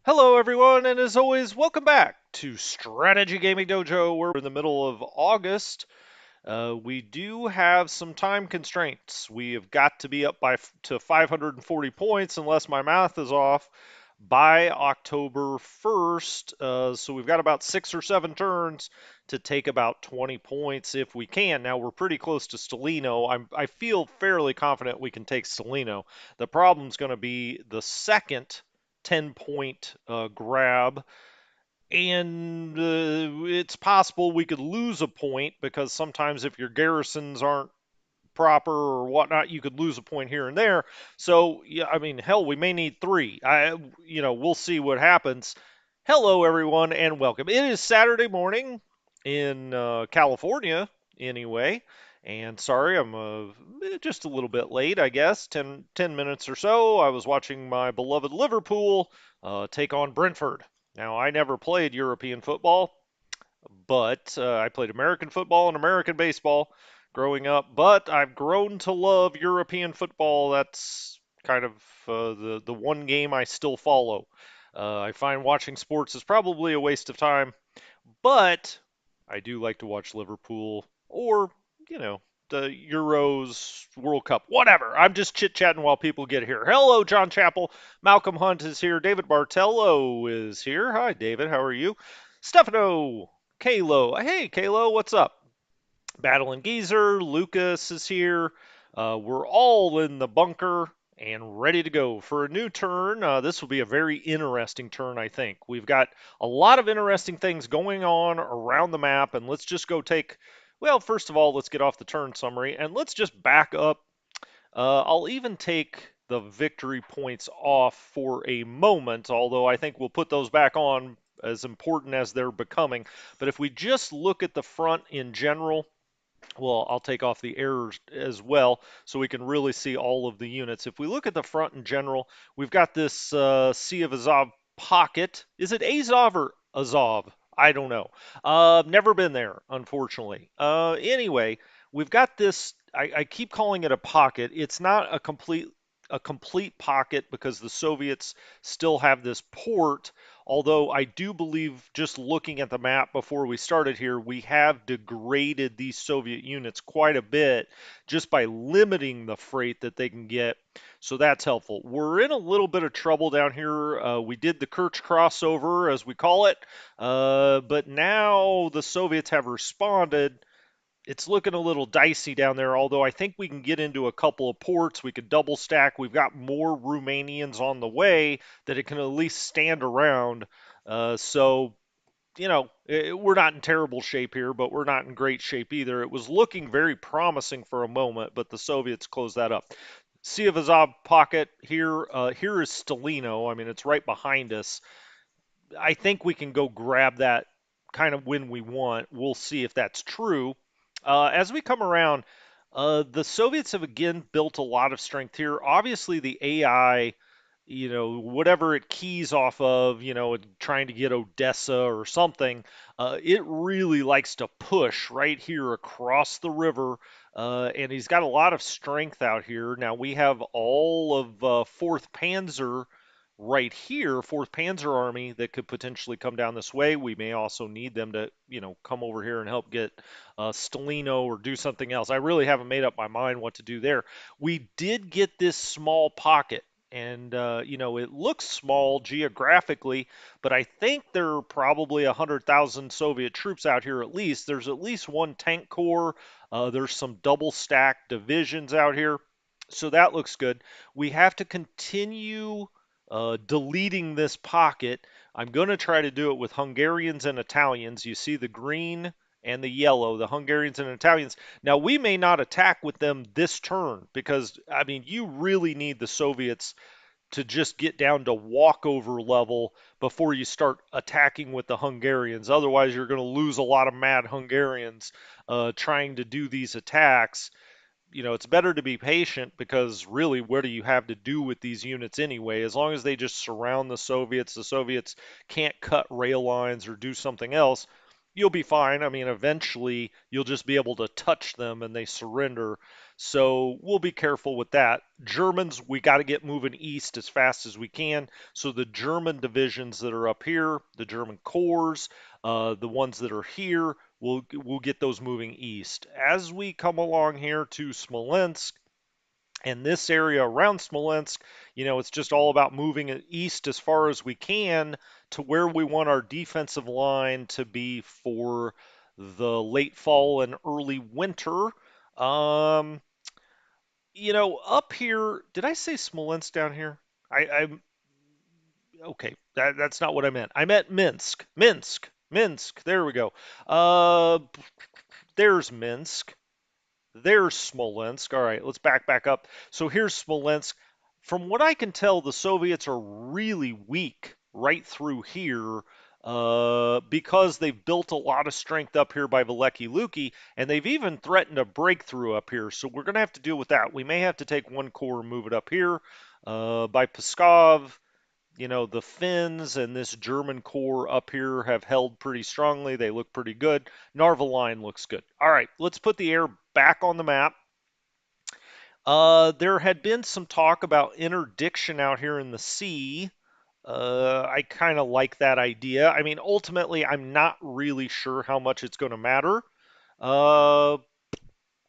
Hello, everyone, and as always, welcome back to Strategy Gaming Dojo. We're in the middle of August. We do have some time constraints. We have got to be up to 540 points, unless my math is off, by October 1st. So we've got about 6 or 7 turns to take about 20 points if we can. Now we're pretty close to Stelino. I feel fairly confident we can take Stelino. The problem's going to be the second 10-point grab, and it's possible we could lose a point because sometimes if your garrisons aren't proper or whatnot, you could lose a point here and there. So yeah, I mean, hell, we may need three. We'll see what happens. Hello, everyone, and welcome. It is Saturday morning in California, anyway. And sorry, I'm just a little bit late, I guess, 10 minutes or so. I was watching my beloved Liverpool take on Brentford. Now, I never played European football, but I played American football and American baseball growing up. But I've grown to love European football. That's kind of the one game I still follow. I find watching sports is probably a waste of time, but I do like to watch Liverpool or you know the Euros, World Cup, whatever. I'm just chit chatting while people get here. Hello, John Chappell. Malcolm Hunt is here. David Bartello is here. Hi, David. How are you? Stefano, Kalo. Hey, Kalo, what's up? Battle and Geezer. Lucas is here. We're all in the bunker and ready to go for a new turn. This will be a very interesting turn, I think. We've got a lot of interesting things going on around the map, and let's just go take. Well, first of all, let's get off the turn summary and let's just back up. I'll even take the victory points off for a moment, although I think we'll put those back on as important as they're becoming. But if we just look at the front in general, well, I'll take off the errors as well so we can really see all of the units. If we look at the front in general, we've got this Sea of Azov pocket. Is it Azov or Azov? I don't know. Never been there, unfortunately. Anyway, we've got this. I keep calling it a pocket. It's not a complete pocket because the Soviets still have this port. Although I do believe, just looking at the map before we started here, we have degraded these Soviet units quite a bit just by limiting the freight that they can get. So that's helpful. We're in a little bit of trouble down here. We did the Kerch crossover, as we call it, but now the Soviets have responded. It's looking a little dicey down there, although I think we can get into a couple of ports. We could double stack. We've got more Romanians on the way that it can at least stand around. So, we're not in terrible shape here, but we're not in great shape either. It was looking very promising for a moment, but the Soviets closed that up. Sea of Azov pocket here. Here is Stelino. I mean, it's right behind us. I think we can go grab that kind of when we want. We'll see if that's true. As we come around, the Soviets have again built a lot of strength here. Obviously, the AI, whatever it keys off of, trying to get Odessa or something, it really likes to push right here across the river. And he's got a lot of strength out here. Now, we have all of 4th Panzer right here, 4th Panzer Army, that could potentially come down this way. We may also need them to, come over here and help get Stelino or do something else. I really haven't made up my mind what to do there. We did get this small pocket, and it looks small geographically, but I think there are probably 100,000 Soviet troops out here at least. There's at least one tank corps. There's some double stack divisions out here. So that looks good. We have to continue deleting this pocket. I'm going to try to do it with Hungarians and Italians. You see the green and the yellow, the Hungarians and Italians. Now, we may not attack with them this turn because, I mean, you really need the Soviets to just get down to walkover level before you start attacking with the Hungarians. Otherwise, you're going to lose a lot of mad Hungarians trying to do these attacks. It's better to be patient because really, what do you have to do with these units anyway? As long as they just surround the Soviets can't cut rail lines or do something else, you'll be fine. I mean, eventually you'll just be able to touch them and they surrender. So we'll be careful with that. Germans, we got to get moving east as fast as we can. So the German divisions that are up here, the German corps, the ones that are here, we'll get those moving east. As we come along here to Smolensk, and this area around Smolensk, it's just all about moving it east as far as we can to where we want our defensive line to be for the late fall and early winter. Um, up here, did I say Smolensk down here? I'm okay. That's not what I meant. I meant Minsk. Minsk. There we go. Uh, there's Minsk. There's Smolensk. All right, let's back up. So here's Smolensk. From what I can tell, the Soviets are really weak right through here because they've built a lot of strength up here by Veliki Luki, and they've even threatened a breakthrough up here. So we're going to have to deal with that. We may have to take one corps and move it up here by Pskov. The Finns and this German corps up here have held pretty strongly. They look pretty good. Narva line looks good. All right, let's put the air back on the map. There had been some talk about interdiction out here in the sea. I kind of like that idea. I mean, ultimately, I'm not really sure how much it's going to matter. Uh,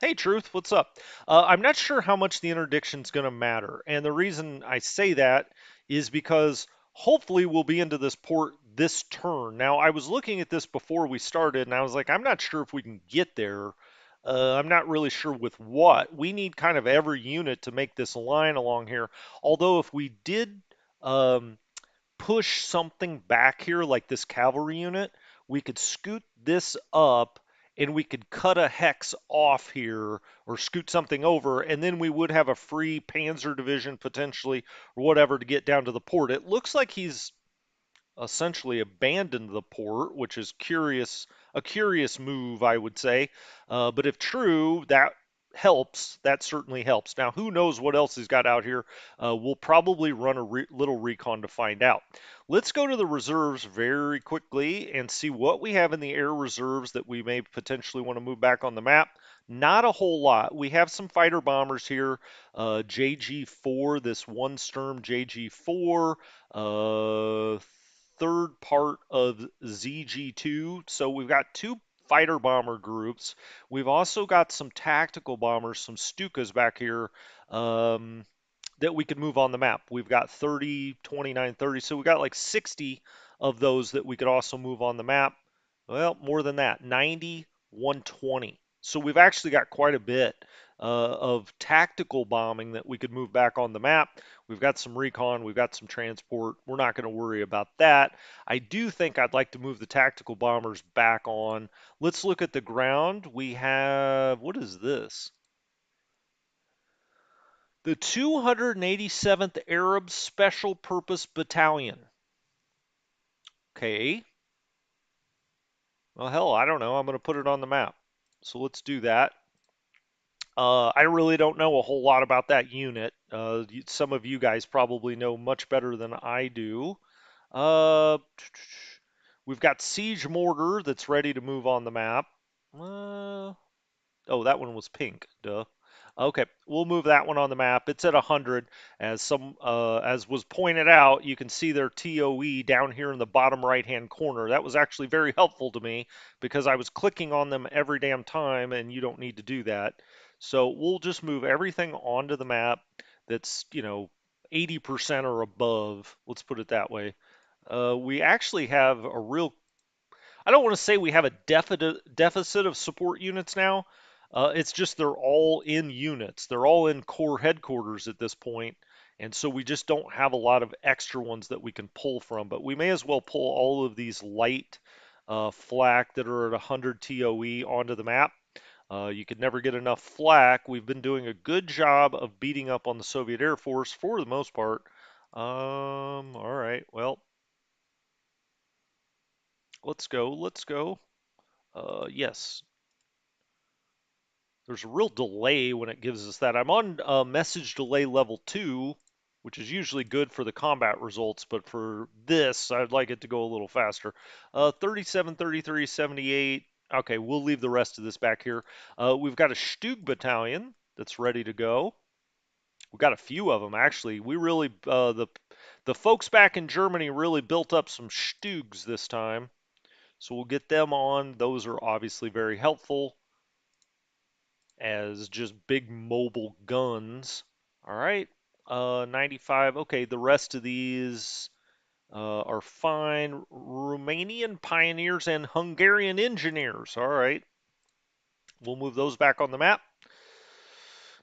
Hey, Truth, what's up? I'm not sure how much the interdiction's going to matter. And the reason I say that is because hopefully we'll be into this port this turn. Now, I was looking at this before we started, and I was like, I'm not sure if we can get there. I'm not really sure with what. We need kind of every unit to make this line along here. Although, if we did um, push something back here, like this cavalry unit, we could scoot this up and we could cut a hex off here or scoot something over, and then we would have a free Panzer division potentially or whatever to get down to the port. It looks like he's essentially abandoned the port, which is a curious move, I would say. But if true, that helps. That certainly helps. Now, who knows what else he's got out here? We'll probably run a little recon to find out. Let's go to the reserves very quickly and see what we have in the air reserves that we may potentially want to move back on the map. Not a whole lot. We have some fighter bombers here. JG4, this one Sturm JG4. Third part of ZG2. So we've got two fighter bomber groups. We've also got some tactical bombers, some Stukas back here um, that we could move on the map. We've got 30, 29, 30. So we got like 60 of those that we could also move on the map. Well, more than that, 90, 120. So we've actually got quite a bit of tactical bombing that we could move back on the map. We've got some recon, we've got some transport. We're not going to worry about that. I do think I'd like to move the tactical bombers back on. Let's look at the ground. We have, what is this? The 287th Arab Special Purpose Battalion. Okay. Well, hell, I don't know. I'm going to put it on the map. So let's do that. I really don't know a whole lot about that unit. Some of you guys probably know much better than I do. Uh, we've got Siege Mortar that's ready to move on the map. Oh, that one was pink. Duh. Okay, we'll move that one on the map. It's at 100. As was pointed out, you can see their TOE down here in the bottom right-hand corner. That was actually very helpful to me because I was clicking on them every damn time, and you don't need to do that. So we'll just move everything onto the map that's 80% or above. Let's put it that way. We actually have a real I don't want to say we have a deficit of support units now. It's just they're all in units. They're all in core headquarters at this point, and so we just don't have a lot of extra ones that we can pull from. But we may as well pull all of these light flak that are at 100 TOE onto the map. You could never get enough flak. We've been doing a good job of beating up on the Soviet Air Force for the most part. All right, well, let's go. Let's go. Yes, there's a real delay when it gives us that. I'm on message delay level 2, which is usually good for the combat results, but for this, I'd like it to go a little faster. 37, 33, 78. Okay, we'll leave the rest of this back here. We've got a Stug battalion. that's ready to go. We got a few of them actually. We really the folks back in Germany really built up some Stugs this time, so we'll get them on. Those are obviously very helpful as just big mobile guns. All right, 95. Okay, the rest of these are fine. Romanian pioneers and Hungarian engineers. All right, we'll move those back on the map.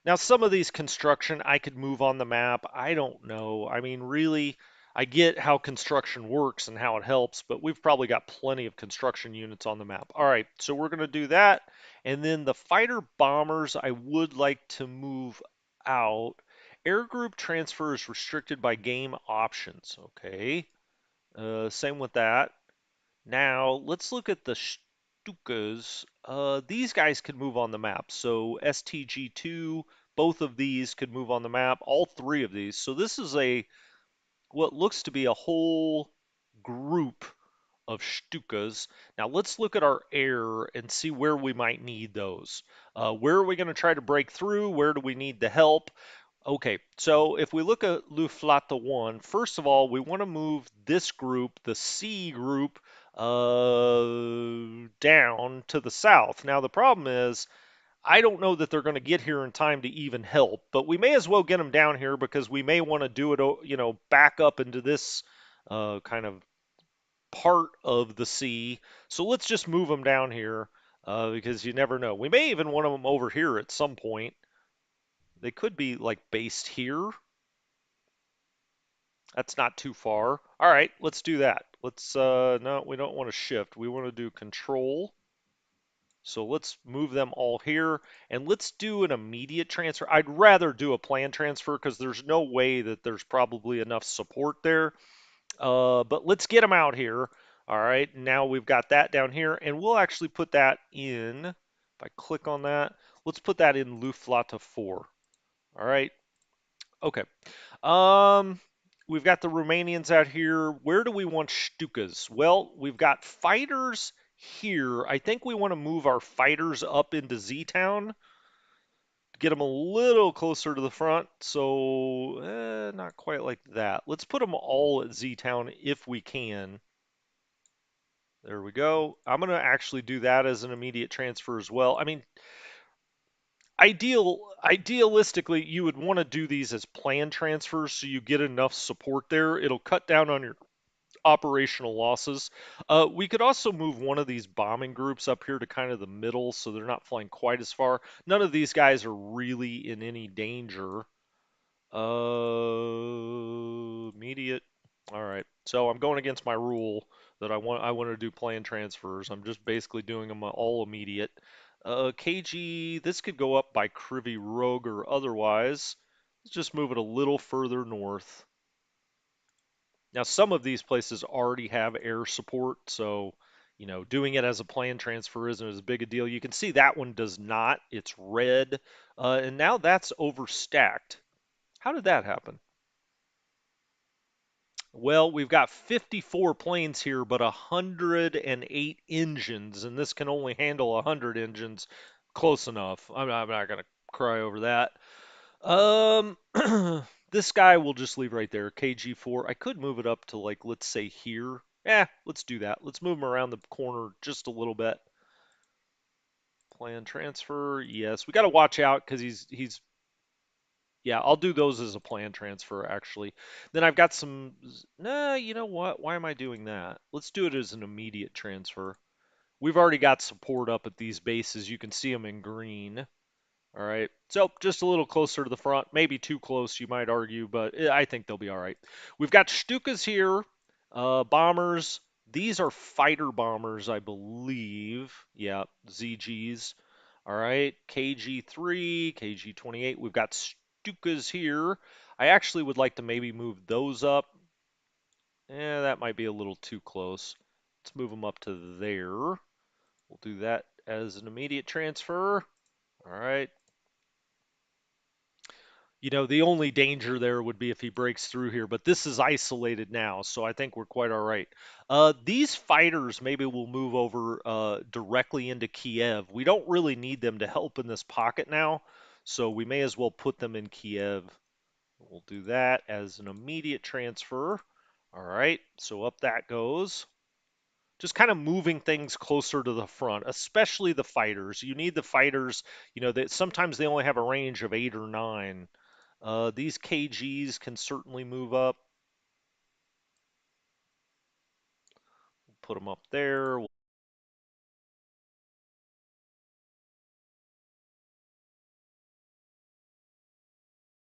Now, some of these construction I could move on the map. I don't know. I mean, really, I get how construction works and how it helps, but we've probably got plenty of construction units on the map. All right, so we're going to do that. And then the fighter bombers, I would like to move out. Air group transfer is restricted by game options. Okay, same with that. Now, let's look at the Stukas. These guys could move on the map. So STG2, both of these could move on the map, all three of these. So this is what looks to be a whole group of Stukas. Now let's look at our air and see where we might need those. Where are we going to try to break through? Where do we need the help? Okay, so if we look at Luftflotte 1, first of all, we want to move this group, the C group, down to the south. Now, the problem is, I don't know that they're going to get here in time to even help, but we may as well get them down here because we may want to do it, back up into this kind of part of the sea. So let's just move them down here because you never know. We may even want them over here at some point. They could be like based here. That's not too far. All right, let's do that. Let's, no, we don't want to shift. We want to do control. So let's move them all here and let's do an immediate transfer. I'd rather do a plan transfer because there's no way that there's probably enough support there. But let's get them out here. All right, now we've got that down here and we'll actually put that in. If I click on that, let's put that in Luftflotte 4. All right, okay. Um, we've got the Romanians out here. Where do we want Stukas? Well, we've got fighters here. I think we want to move our fighters up into Z-Town to get them a little closer to the front. So, not quite like that. Let's put them all at Z-Town if we can. There we go. I'm going to actually do that as an immediate transfer as well. I mean, idealistically, you would want to do these as plan transfers so you get enough support there. It'll cut down on your operational losses. We could also move one of these bombing groups up here to kind of the middle so they're not flying quite as far. None of these guys are really in any danger. Immediate. All right. So I'm going against my rule that I want to do plan transfers. I'm just basically doing them all immediate. KG, this could go up by Krivy Rogue or otherwise. Let's just move it a little further north. Now, some of these places already have air support, so doing it as a plan transfer isn't as big a deal. You can see that one does not. It's red, and now that's overstacked. How did that happen? Well, we've got 54 planes here, but 108 engines, and this can only handle 100 engines. Close enough. I'm not going to cry over that. Um, this guy we'll just leave right there, KG4. I could move it up to, like, let's say here. Let's do that. Let's move him around the corner just a little bit. Plan transfer. Yes, we got to watch out because he's yeah, I'll do those as a plan transfer, actually. Then I've got some. Nah, you know what? Why am I doing that? Let's do it as an immediate transfer. We've already got support up at these bases. You can see them in green. All right. So just a little closer to the front. Maybe too close, you might argue, but I think they'll be all right. We've got Stukas here, bombers. These are fighter bombers, I believe. Yeah, ZGs. All right, KG3, KG28. We've got Stukas here. I actually would like to maybe move those up. That might be a little too close. Let's move them up to there. We'll do that as an immediate transfer. All right. The only danger there would be if he breaks through here, but this is isolated now, so I think we're quite all right. These fighters maybe will move over directly into Kiev. We don't really need them to help in this pocket now, So we may as well put them in Kiev. We'll do that as an immediate transfer. All right, so up that goes. Just kind of moving things closer to the front, especially the fighters. You need the fighters, that sometimes they only have a range of 8 or 9. These KGs can certainly move up. Put them up there.